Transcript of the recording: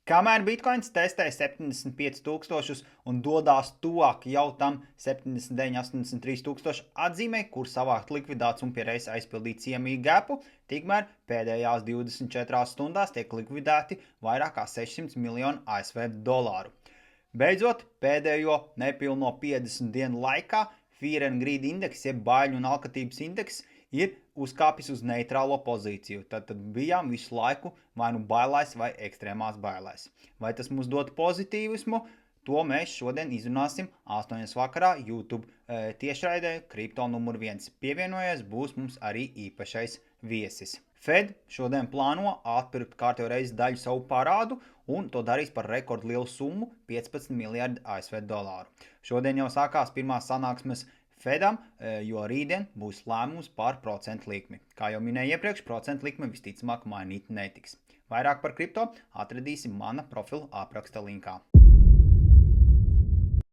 Kamēr bitkoins testē 75,000 un dodās tuvāk jau tam 79, 83 tūkstoši atzīmē, kur savākt likvidāts un pie reizes aizpildīt ciemīgu gapu, tikmēr pēdējās 24 stundās tiek likvidēti vairāk kā 600 miljoni ASV dolāru. Beidzot, pēdējo nepilno 50 dienu laikā Fear and Greed indeks, jeb baiļu un alkatības indeks, ir uzkāpis uz neitrālo pozīciju. Tad bijām visu laiku vai nu bailēs vai ekstrēmās bailēs. Vai tas mums dod pozitīvismu? To mēs šodien izrunāsim 8 vakarā YouTube tiešraidē Kripto numur 1. Pievienojies būs mums arī īpašais viesis. Fed šodien plāno atpirkt kārtējo reizi daļu savu parādu un to darīs par rekordlielu summu – 15 miljardi ASV dolāru. Šodien jau sākās pirmās sanāksmes Fedam, jo rītdien būs lēmums par procentu likmi. Kā jau minēju iepriekš, procentu likme visticamāk mainīt netiks. Vairāk par kripto atradīsim mana profila apraksta linkā.